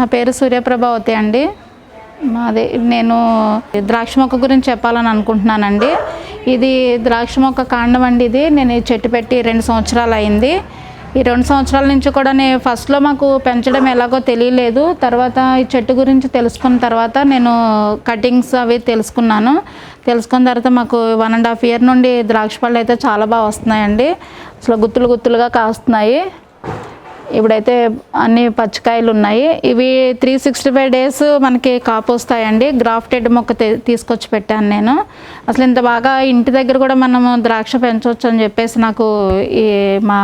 నా పేరు సూర్యప్రభావతి అండి. మాది నేను ద్రాక్ష మొక్క గురించి చెప్పాలని అనుకుంటున్నానండి. ఇది ద్రాక్ష మొక్క కాండం అండి. ఇది నేను ఈ చెట్టు పెట్టి 2 సంవత్సరాలు అయింది. ఈ 2 సంవత్సరాల నుంచి కూడా నేను ఫస్ట్లో మాకు పెంచడం ఎలాగో తెలియలేదు. తర్వాత ఈ చెట్టు గురించి తెలుసుకున్న తర్వాత నేను కటింగ్స్ అవి తెలుసుకున్నాను. తెలుసుకున్న తర్వాత మాకు 1.5 year నుండి ద్రాక్ష పళ్ళు అయితే చాలా బాగా వస్తున్నాయండి. అసలు గుత్తులు గుత్తులుగా కాస్తున్నాయి. ఇప్పుడైతే అన్ని పచ్చికాయలు ఉన్నాయి. ఇవి 365 days మనకి కాపు వస్తాయండి. గ్రాఫ్టెడ్ మొక్క తీసుకొచ్చి పెట్టాను నేను. అసలు ఇంత బాగా ఇంటి దగ్గర కూడా మనము ద్రాక్ష పెంచవచ్చు అని చెప్పేసి నాకు ఈ మా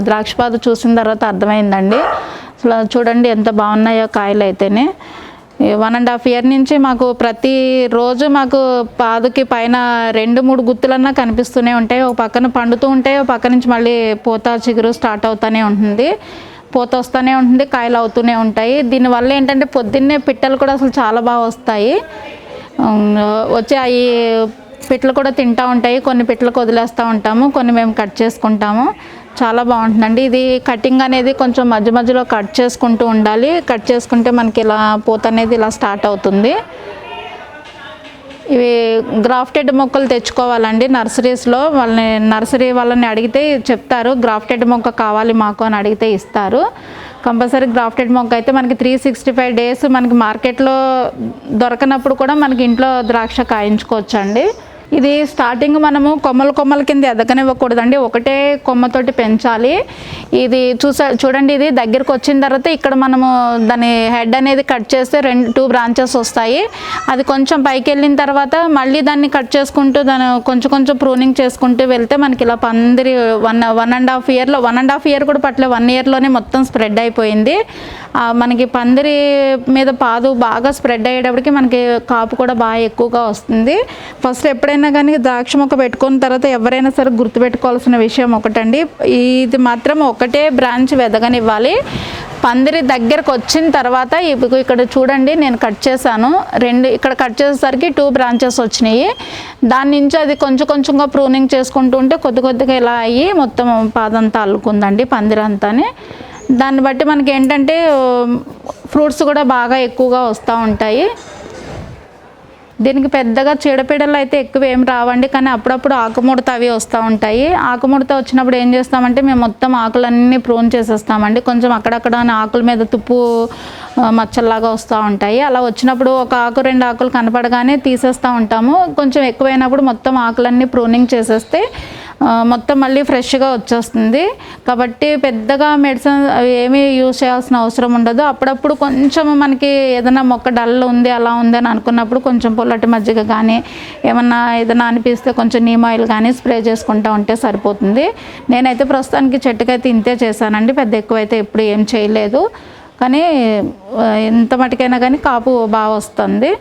ద్రాక్ష పాదు చూసిన తర్వాత అర్థమైందండి. అసలు చూడండి ఎంత బాగున్నాయో కాయలు అయితేనే. 1.5 year నుంచి మాకు ప్రతిరోజు మాకు పాదుకి పైన 2-3 గుత్తులన్నా కనిపిస్తూనే ఉంటాయి. ఒక పక్కన పండుతూ ఉంటాయి, ఒక పక్క నుంచి మళ్ళీ పూత చిగురు స్టార్ట్ అవుతూనే ఉంటుంది, పూత వస్తూనే ఉంటుంది, కాయలు అవుతూనే ఉంటాయి. దీనివల్ల ఏంటంటే పొద్దున్నే పిట్టలు కూడా అసలు చాలా బాగా వస్తాయి. వచ్చి అవి పిట్టలు కూడా తింటూ ఉంటాయి. కొన్ని పిట్టలకు వదిలేస్తూ ఉంటాము, కొన్ని మేము కట్ చేసుకుంటాము. చాలా బాగుంటుందండి. ఇది కటింగ్ అనేది కొంచెం మధ్య మధ్యలో కట్ చేసుకుంటూ ఉండాలి. కట్ చేసుకుంటే మనకి ఇలా పూత అనేది ఇలా స్టార్ట్ అవుతుంది. ఇవి గ్రాఫ్టెడ్ మొక్కలు తెచ్చుకోవాలండి నర్సరీస్లో. నర్సరీ వాళ్ళని అడిగితే చెప్తారు, గ్రాఫ్టెడ్ మొక్క కావాలి మాకు అని అడిగితే ఇస్తారు. కంపల్సరీ గ్రాఫ్టెడ్ మొక్క అయితే మనకి 365 days మనకి మార్కెట్లో దొరకనప్పుడు కూడా మనకి ఇంట్లో ద్రాక్ష కాయించుకోవచ్చండి. ఇది స్టార్టింగ్ మనము కొమ్మల కింద ఎదగనివ్వకూడదండి, ఒకటే కొమ్మతోటి పెంచాలి. ఇది చూడండి, ఇది దగ్గరకు వచ్చిన తర్వాత ఇక్కడ మనము దాని హెడ్ అనేది కట్ చేస్తే 2 branches వస్తాయి. అది కొంచెం పైకి వెళ్ళిన తర్వాత మళ్ళీ దాన్ని కట్ చేసుకుంటూ దాన్ని కొంచెం ప్రూనింగ్ చేసుకుంటూ వెళ్తే మనకి ఇలా పందిరి 1.5 year కూడా పట్ల 1 yearలోనే మొత్తం స్ప్రెడ్ అయిపోయింది. మనకి పందిరి మీద పాదు బాగా స్ప్రెడ్ అయ్యేటప్పటికి మనకి కాపు కూడా బాగా ఎక్కువగా వస్తుంది. ఫస్ట్ ఎప్పుడైనా కానీ ద్రాక్ష మొక్క పెట్టుకున్న తర్వాత ఎవరైనా సరే గుర్తుపెట్టుకోవాల్సిన విషయం ఒకటండి, ఇది మాత్రం ఒకటే బ్రాంచ్ వెదగనివ్వాలి. పందిరి దగ్గరకు వచ్చిన తర్వాత ఇక్కడ చూడండి, నేను కట్ చేశాను. ఇక్కడ కట్ చేసేసరికి 2 branches వచ్చినాయి. దాని నుంచి అది కొంచెంగా ప్రూనింగ్ చేసుకుంటూ ఉంటే కొద్దిగా ఇలా అయ్యి మొత్తం పాదంతా అల్లుకుందండి పందిరి అంతానే. దాన్ని బట్టి మనకి ఏంటంటే ఫ్రూట్స్ కూడా బాగా ఎక్కువగా వస్తూ ఉంటాయి. దీనికి పెద్దగా చీడపీడలు అయితే ఎక్కువ ఏం రావండి, కానీ అప్పుడప్పుడు ఆకుముడత అవి వస్తూ ఉంటాయి. ఆకుముడత వచ్చినప్పుడు ఏం చేస్తామంటే మేము మొత్తం ఆకులన్నీ ప్రూన్ చేసేస్తామండి. కొంచెం అక్కడక్కడ ఆకుల మీద తుప్పు మచ్చల్లాగా వస్తూ ఉంటాయి. అలా వచ్చినప్పుడు ఒక ఆకు 2 ఆకులు కనపడగానే తీసేస్తూ ఉంటాము. కొంచెం ఎక్కువైనప్పుడు మొత్తం ఆకులన్నీ ప్రూనింగ్ చేసేస్తే మొత్తం మళ్ళీ ఫ్రెష్గా వచ్చేస్తుంది. కాబట్టి పెద్దగా మెడిసిన్ ఏమీ యూజ్ చేయాల్సిన అవసరం ఉండదు. అప్పుడప్పుడు కొంచెం మనకి ఏదైనా మొక్క డల్ ఉంది అలా ఉంది అని అనుకున్నప్పుడు కొంచెం పొల్లటి మజ్జిగ కానీ ఏమన్నా ఏదైనా అనిపిస్తే కొంచెం నీమ్ ఆయిల్ కానీ స్ప్రే చేసుకుంటూ ఉంటే సరిపోతుంది. నేనైతే ప్రస్తుతానికి చెట్టుకైతే ఇంతే చేశానండి, పెద్ద ఎక్కువైతే ఎప్పుడు ఏం చేయలేదు. కానీ ఎంత మటుకైనా కానీ కాపు బాగా వస్తుంది.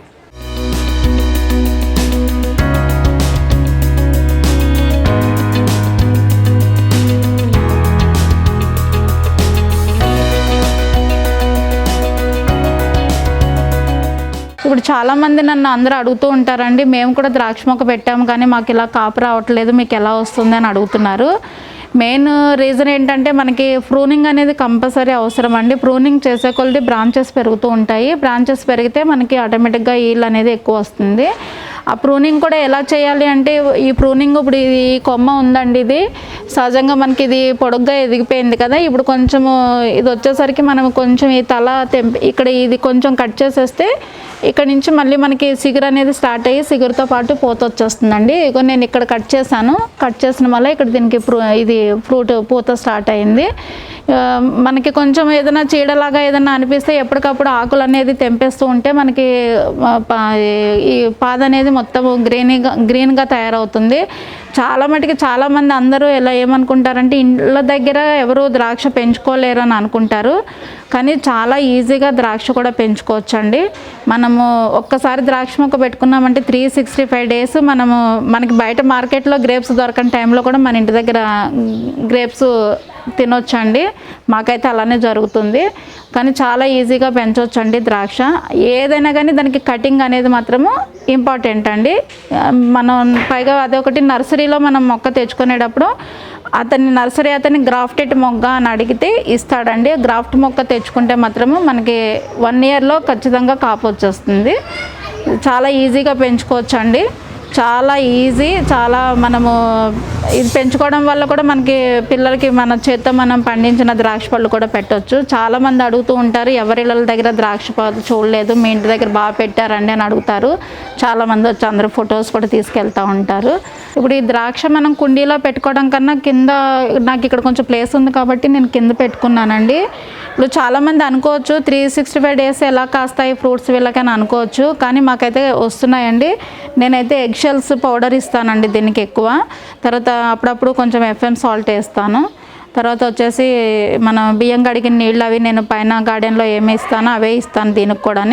ఇప్పుడు చాలామంది నన్ను అందరూ అడుగుతూ ఉంటారండి, మేము కూడా ద్రాక్ష మొక్క పెట్టాము కానీ మాకు ఇలా కాపు రావట్లేదు, మీకు ఎలా వస్తుంది అని అడుగుతున్నారు. మెయిన్ రీజన్ ఏంటంటే మనకి ప్రూనింగ్ అనేది కంపల్సరీ అవసరం అండి. ప్రూనింగ్ చేసే కొలది బ్రాంచెస్ పెరుగుతూ ఉంటాయి. బ్రాంచెస్ పెరిగితే మనకి ఆటోమేటిక్గా ఈల్ అనేది ఎక్కువ వస్తుంది. ఆ ప్రూనింగ్ కూడా ఎలా చేయాలి అంటే, ఈ ప్రూనింగ్ ఇప్పుడు ఇది కొమ్మ ఉందండి, ఇది సహజంగా మనకి ఇది పొడుగ్గా ఎదిగిపోయింది కదా. ఇప్పుడు కొంచెము ఇది వచ్చేసరికి మనం కొంచెం ఈ తల ఇక్కడ ఇది కొంచెం కట్ చేసేస్తే ఇక్కడ నుంచి మళ్ళీ మనకి సిగురు అనేది స్టార్ట్ అయ్యి సిగురుతో పాటు పూత వచ్చేస్తుందండి. ఇగో నేను ఇక్కడ కట్ చేశాను, కట్ చేసిన వల్ల ఇక్కడ దీనికి ఇది పూత స్టార్ట్ అయింది. మనకి కొంచెం ఏదైనా చీడలాగా ఏదైనా అనిపిస్తే ఎప్పటికప్పుడు ఆకులు అనేది తెంపేస్తూ ఉంటే మనకి ఈ పాద అనేది మొత్తం గ్రీన్గా తయారవుతుంది. చాలామంది అందరూ ఎలా ఏమనుకుంటారంటే ఇళ్ళ దగ్గర ఎవరు ద్రాక్ష పెంచుకోలేరు అని అనుకుంటారు. కానీ చాలా ఈజీగా ద్రాక్ష కూడా పెంచుకోవచ్చండి. మనము ఒక్కసారి ద్రాక్ష మొక్క పెట్టుకున్నామంటే 365 days మనకి బయట మార్కెట్లో గ్రేప్స్ దొరకని టైంలో కూడా మన ఇంటి దగ్గర గ్రేప్స్ తినొచ్చండి. మాకైతే అలానే జరుగుతుంది. కానీ చాలా ఈజీగా పెంచవచ్చండి ద్రాక్ష. ఏదైనా కానీ దానికి కటింగ్ అనేది మాత్రము ఇంపార్టెంట్ అండి. మనం పైగా అదొకటి నర్సరీ నర్సరీలో మనం మొక్క తెచ్చుకునేటప్పుడు నర్సరీ అతన్ని గ్రాఫ్టెడ్ మొగ్గ అని అడిగితే ఇస్తాడండి. గ్రాఫ్ట్ మొక్క తెచ్చుకుంటే మాత్రము మనకి 1 ఇయర్లో ఖచ్చితంగా కాపు వచ్చేస్తుంది. చాలా ఈజీగా పెంచుకోవచ్చు అండి, చాలా ఈజీ. చాలా మనము ఇది పెంచుకోవడం వల్ల కూడా మనకి పిల్లలకి మన చేత్తో మనం పండించిన ద్రాక్ష పళ్ళు కూడా పెట్టవచ్చు. చాలామంది అడుగుతూ ఉంటారు, ఎవరిళ్ళ దగ్గర ద్రాక్ష పళ్ళు చూడలేదు, మీ ఇంటి దగ్గర బాగా పెట్టారండి అని అడుగుతారు. చాలామంది వచ్చి అందరూ ఫొటోస్ కూడా తీసుకెళ్తూ ఉంటారు. ఇప్పుడు ఈ ద్రాక్ష మనం కుండీలో పెట్టుకోవడం కన్నా కింద, నాకు ఇక్కడ కొంచెం ప్లేస్ ఉంది కాబట్టి నేను కింద పెట్టుకున్నానండి. ఇప్పుడు చాలామంది అనుకోవచ్చు 365 డేస్ ఎలా కాస్తాయి ఫ్రూట్స్ వీళ్ళకని అనుకోవచ్చు, కానీ మాకైతే వస్తున్నాయండి. నేనైతే ఎగ్ షెల్స్ పౌడర్ ఇస్తానండి దీనికి ఎక్కువ. తర్వాత అప్పుడప్పుడు కొంచెం FM సాల్ట్ వేస్తాను. తర్వాత వచ్చేసి మన బియ్యం కడిగిన నీళ్ళు అవి నేను పైన గార్డెన్లో ఏమి ఇస్తానో అవే ఇస్తాను దీనికి కూడా.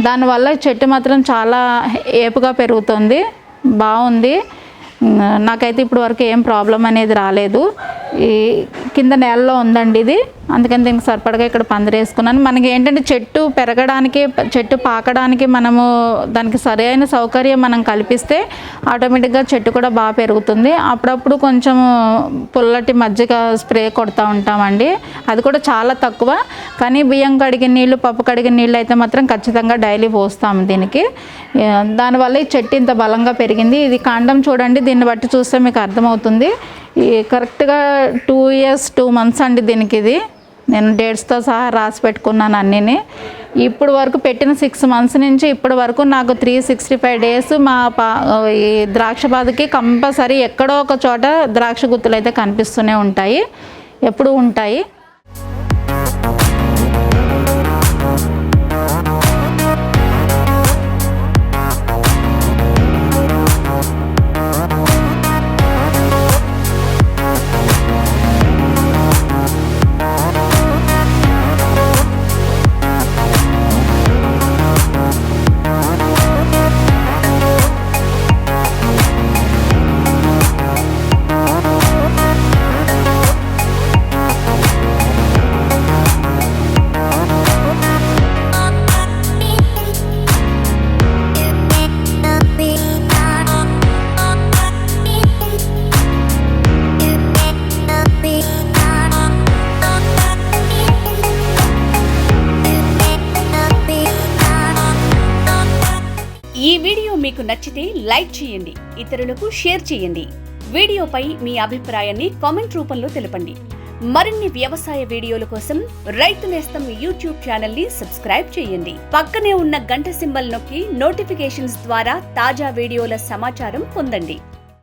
దానివల్ల చెట్టు మాత్రం చాలా ఏపుగా పెరుగుతుంది, బాగుంది. నాకైతే ఇప్పుడు వరకు ఏం ప్రాబ్లం అనేది రాలేదు. ఈ కింద నేలలో ఉందండి ఇది, అందుకని దీనికి సరిపడగా ఇక్కడ పందిరేసుకున్నాను. మనకి ఏంటంటే చెట్టు పెరగడానికి, చెట్టు పాకడానికి మనము దానికి సరైన సౌకర్యం మనం కల్పిస్తే ఆటోమేటిక్గా చెట్టు కూడా బాగా పెరుగుతుంది. అప్పుడప్పుడు కొంచెం పుల్లటి మజ్జిగ స్ప్రే కొడుతూ ఉంటామండి, అది కూడా చాలా తక్కువ. కానీ బియ్యం కడిగిన నీళ్ళు, పప్పు కడిగిన నీళ్ళు అయితే మాత్రం ఖచ్చితంగా డైలీ పోస్తాము దీనికి. దానివల్ల ఈ చెట్టు ఇంత బలంగా పెరిగింది. ఇది కాండం చూడండి, దీన్ని బట్టి చూస్తే మీకు అర్థమవుతుంది. ఈ కరెక్ట్గా 2 ఇయర్స్ 2 మంత్స్ అండి దీనికి. ఇది నేను డేట్స్తో సహా రాసి పెట్టుకున్నాను అన్నీని. ఇప్పుడు వరకు పెట్టిన 6 మంత్స్ నుంచి ఇప్పటి వరకు నాకు 365 డేస్ మా ఈ ద్రాక్ష బాధకి కంపల్సరీ ఎక్కడో ఒక చోట ద్రాక్ష గుత్తులు అయితే కనిపిస్తూనే ఉంటాయి, ఎప్పుడూ ఉంటాయి. ఈ వీడియో మీకు నచ్చితే లైక్ చేయండి, ఇతరులకు షేర్ చేయండి. వీడియోపై మీ అభిప్రాయాన్ని కామెంట్ రూపంలో తెలపండి. మరిన్ని వ్యవసాయ వీడియోల కోసం రైతునేస్తం యూట్యూబ్ ఛానల్ ని సబ్స్క్రైబ్ చేయండి. పక్కనే ఉన్న గంట సింబల్ నొక్కి నోటిఫికేషన్స్ ద్వారా తాజా వీడియోల సమాచారం పొందండి.